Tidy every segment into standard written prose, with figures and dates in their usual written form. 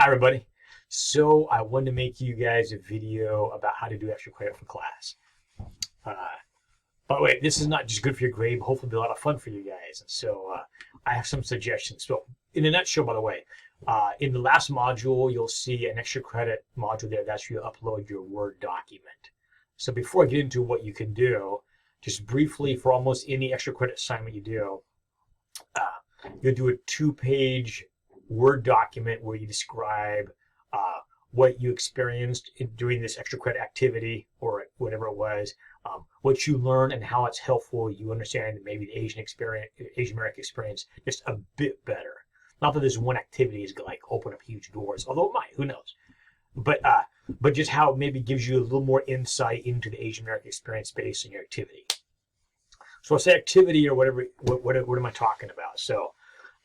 Hi everybody. So I wanted to make you guys a video about how to do extra credit for class. Uh, by the way, this is not just good for your grade, but hopefully it'll be a lot of fun for you guys. And so I have some suggestions. So in a nutshell, by the way, in the last module, you'll see an extra credit module there. That's where you upload your Word document. So before I get into what you can do, just briefly, for almost any extra credit assignment you do, you'll do a 2-page Word document where you describe what you experienced in doing this extra credit activity or whatever it was, what you learned and how it's helpful. You understand maybe the Asian American experience just a bit better. Not that this one activity is like open up huge doors, although it might. Who knows? But just how it maybe gives you a little more insight into the Asian American experience based on your activity. So I say activity or whatever. What am I talking about? So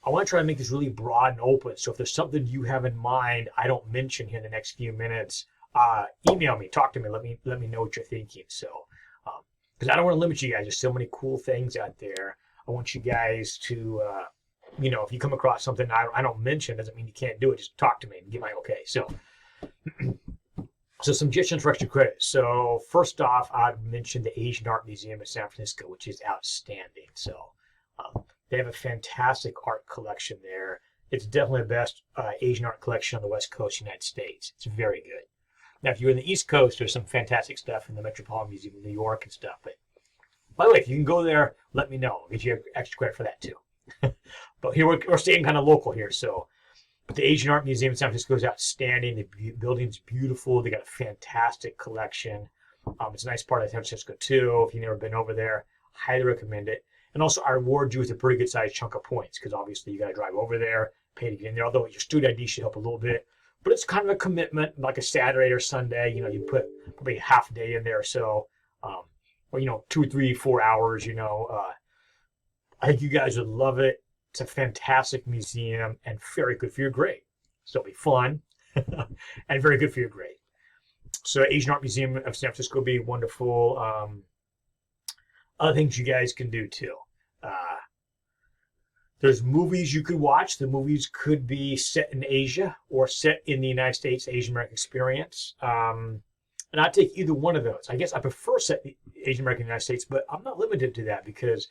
I want to try to make this really broad and open. So if there's something you have in mind I don't mention here in the next few minutes, email me, talk to me, let me know what you're thinking. So because I don't want to limit you guys. There's so many cool things out there. I want you guys to, if you come across something I don't mention, doesn't mean you can't do it. Just talk to me and get my okay. So some suggestions for extra credit. So first off, I'd mention the Asian Art Museum in San Francisco, which is outstanding. So they have a fantastic art collection there. It's definitely the best Asian art collection on the West Coast of the United States. It's very good. Now, if you're in the East Coast, there's some fantastic stuff in the Metropolitan Museum of New York and stuff. But by the way, if you can go there, let me know. I'll get you extra credit for that too. But here we're staying kind of local here. So the Asian Art Museum in San Francisco is outstanding. The building's beautiful. They got a fantastic collection. It's a nice part of San Francisco too. If you've never been over there, highly recommend it. And also, I reward you with a pretty good sized chunk of points because obviously you got to drive over there, pay to get in there. Although your student ID should help a little bit, but it's kind of a commitment, like a Saturday or Sunday. You put probably half a day in there or so, or 2, 3, 4 hours. I think you guys would love it. It's a fantastic museum and very good for your grade. So it'll be fun and very good for your grade. So Asian Art Museum of San Francisco will be wonderful. Other things you guys can do too. There's movies you could watch. The movies could be set in Asia or set in the United States, Asian American experience. And I'd take either one of those. I guess I prefer set in Asian American United States, but I'm not limited to that because,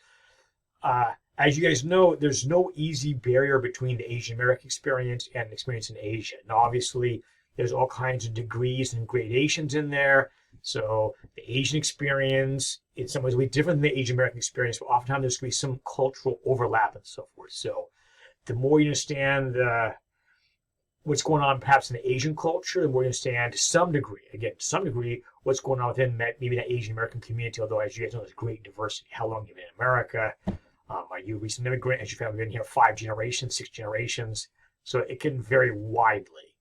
as you guys know, there's no easy barrier between the Asian American experience and experience in Asia. Now, obviously, there's all kinds of degrees and gradations in there. So the Asian experience, in some ways, will be different than the Asian American experience, but oftentimes there's going to be some cultural overlap and so forth. So the more you understand what's going on perhaps in the Asian culture, the more you understand to some degree, what's going on within maybe that Asian American community, although as you guys know, there's great diversity. How long you've been in America? Are you a recent immigrant? Has your family been here 5 generations, 6 generations? So it can vary widely.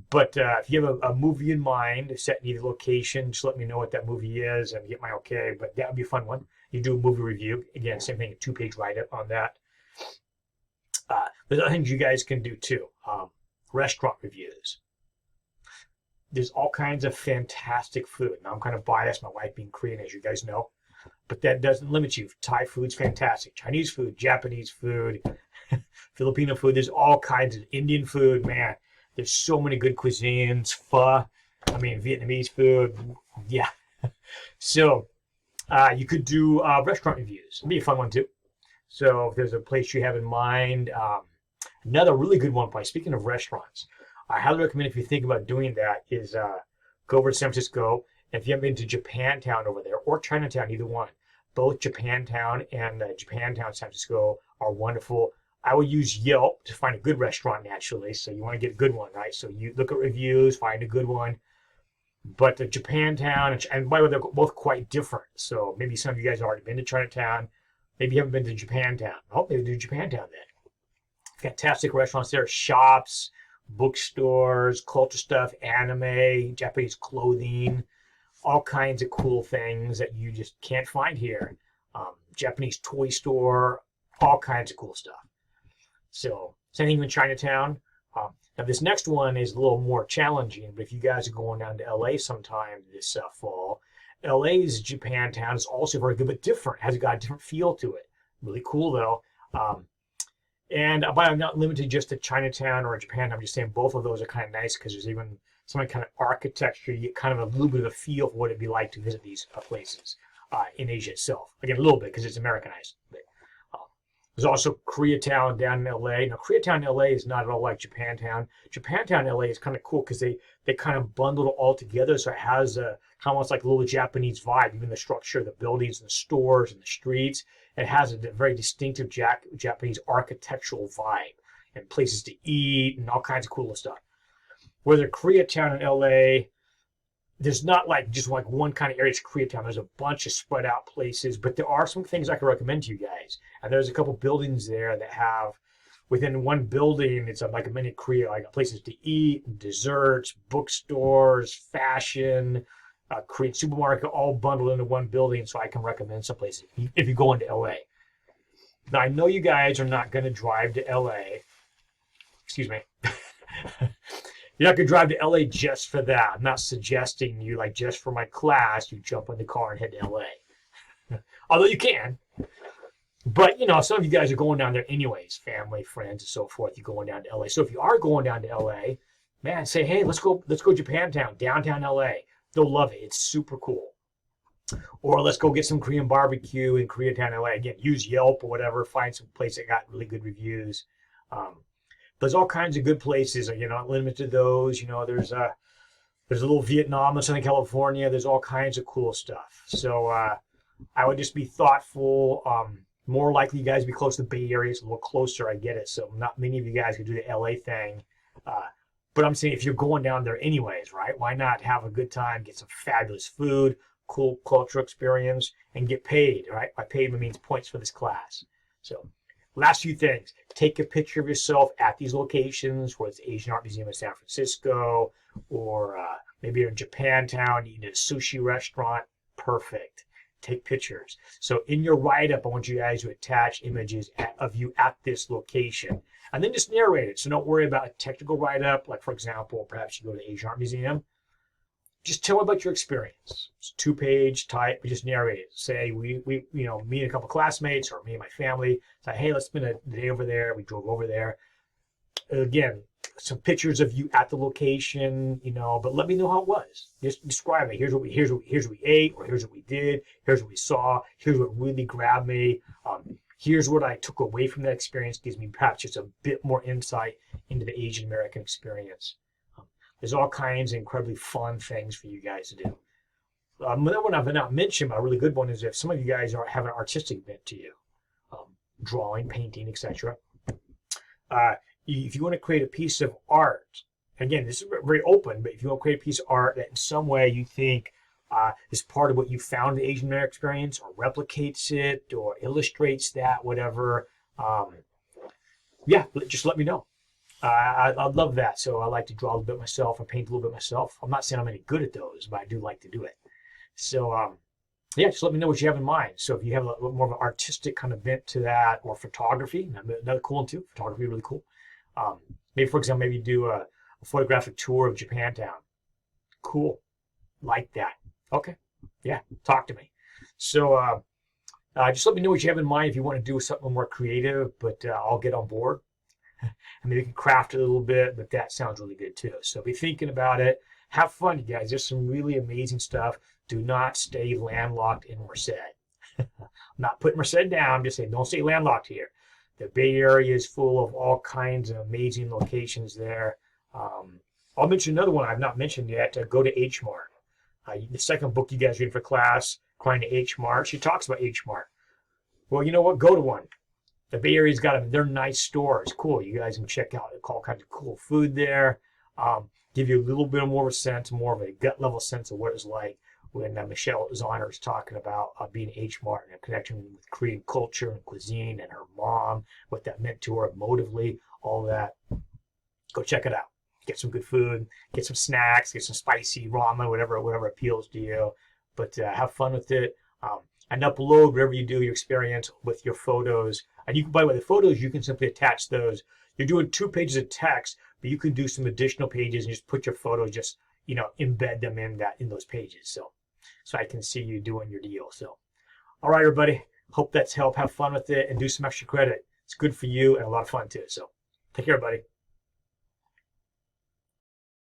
But if you have a movie in mind, set in either location, just let me know what that movie is and get my okay. But that would be a fun one. You do a movie review. Again, same thing, a 2-page write-up on that. There's other things you guys can do too. Restaurant reviews. There's all kinds of fantastic food. Now, I'm kind of biased, my wife being Korean, as you guys know. But that doesn't limit you. Thai food's fantastic. Chinese food, Japanese food, Filipino food. There's all kinds of Indian food, man. There's so many good cuisines, pho, Vietnamese food, yeah. So you could do restaurant reviews. It'd be a fun one too. So if there's a place you have in mind, another really good one, speaking of restaurants, I highly recommend if you think about doing that is go over to San Francisco. If you haven't been to Japantown over there or Chinatown, either one, both Japantown and Japantown San Francisco are wonderful. I would use Yelp to find a good restaurant naturally. So you want to get a good one, right? So you look at reviews, find a good one. But the Japantown, and by the way, they're both quite different. So maybe some of you guys have already been to Chinatown. Maybe you haven't been to Japantown. Oh, maybe do Japantown then. Fantastic restaurants there, shops, bookstores, culture stuff, anime, Japanese clothing, all kinds of cool things that you just can't find here. Japanese toy store, all kinds of cool stuff. So same thing in Chinatown. Now this next one is a little more challenging, but if you guys are going down to LA sometime this fall, LA's Japantown is also very good, but different. Has got a different feel to it. Really cool though. And but I'm not limited just to Chinatown or Japan. I'm just saying both of those are kind of nice because there's even some kind of architecture. You get kind of a little bit of a feel for what it'd be like to visit these places in Asia itself. Again, a little bit because it's Americanized. But, there's also Koreatown down in LA. Now, Koreatown in LA is not at all like Japantown. Japantown in LA is kind of cool because they kind of bundled it all together. So it has a kind of almost like a little Japanese vibe, even the structure of the buildings and the stores and the streets. It has a very distinctive Japanese architectural vibe and places to eat and all kinds of cool stuff. Whether Koreatown in LA, there's not like just like one kind of area. It's Koreatown. There's a bunch of spread out places, but there are some things I can recommend to you guys. And there's a couple buildings there that have within one building, it's like a mini Korea, like places to eat, desserts, bookstores, fashion, Korean supermarket, all bundled into one building. So I can recommend some places if you go into LA. Now I know you guys are not going to drive to LA. Excuse me. You're not going to drive to LA just for that. I'm not suggesting you, like, just for my class, you jump in the car and head to LA. Although you can. But, you know, some of you guys are going down there anyways, family, friends, and so forth. You're going down to LA. So if you are going down to LA, man, say, hey, let's go Japantown, downtown LA. They'll love it. It's super cool. Or let's go get some Korean barbecue in Koreatown, LA. Again, use Yelp or whatever. Find some place that got really good reviews. There's all kinds of good places. You're not limited to those. You know, there's a little Vietnam in Southern California. There's all kinds of cool stuff. So I would just be thoughtful. More likely you guys to be close to the Bay Area. It's a little closer. I get it. So not many of you guys can do the LA thing. But I'm saying if you're going down there anyways, right? Why not have a good time, get some fabulous food, cool cultural experience, and get paid, right? By paid means points for this class. So last few things. Take a picture of yourself at these locations, whether it's Asian Art Museum in San Francisco, or maybe you're in Japantown, eating at a sushi restaurant. Perfect. Take pictures. So in your write-up, I want you guys to attach images of you at this location. And then just narrate it. So don't worry about a technical write-up. Like, for example, perhaps you go to the Asian Art Museum. Just tell about your experience. It's 2-page type, but just narrate it. Say we you know, me and a couple classmates or me and my family say, hey, let's spend a day over there. We drove over there. Again, some pictures of you at the location, you know, but let me know how it was. Just describe it. Here's what we ate, or here's what we did, here's what we saw, here's what really grabbed me. Here's what I took away from that experience. Gives me perhaps just a bit more insight into the Asian American experience. There's all kinds of incredibly fun things for you guys to do. Another one I've not mentioned, but a really good one, is if some of you guys have an artistic bent to you, drawing, painting, etc. If you want to create a piece of art, again, this is very open, but if you want to create a piece of art that in some way you think is part of what you found in the Asian American experience, or replicates it, or illustrates that, whatever, yeah, just let me know. I'd love that. So I like to draw a little bit myself and paint a little bit myself. I'm not saying I'm any good at those, but I do like to do it. So yeah, just let me know what you have in mind. So if you have a little more of an artistic kind of bent to that, or photography, another cool one too. Photography, really cool. Maybe, for example, maybe do a photographic tour of Japantown. Cool. Like that. Okay. Yeah, talk to me. So just let me know what you have in mind if you want to do something more creative, but I'll get on board. I mean, you can craft it a little bit, but that sounds really good too. So be thinking about it. Have fun, you guys. There's some really amazing stuff. Do not stay landlocked in Merced. I'm not putting Merced down. I'm just saying don't stay landlocked here. The Bay Area is full of all kinds of amazing locations there. I'll mention another one I've not mentioned yet. Go to H Mart. The second book you guys read for class, According to H Mart, she talks about H Mart. Well, you know what? Go to one. The Bay Area's got them. They're nice stores. Cool. You guys can check out all kinds of cool food there. Give you a little bit more of a sense, more of a gut level sense of what it's like when Michelle Zahner is talking about being H Mart and a connection with Korean culture and cuisine and her mom, what that meant to her emotively, all that. Go check it out. Get some good food, get some snacks, get some spicy ramen, whatever appeals to you. But have fun with it. And upload whatever you do, your experience with your photos. And you can, by the way, the photos, you can simply attach those. You're doing 2 pages of text, but you can do some additional pages and just put your photos, just, you know, embed them in those pages. So I can see you doing your deal. So, all right, everybody. Hope that's helped. Have fun with it and do some extra credit. It's good for you and a lot of fun too. So take care, buddy.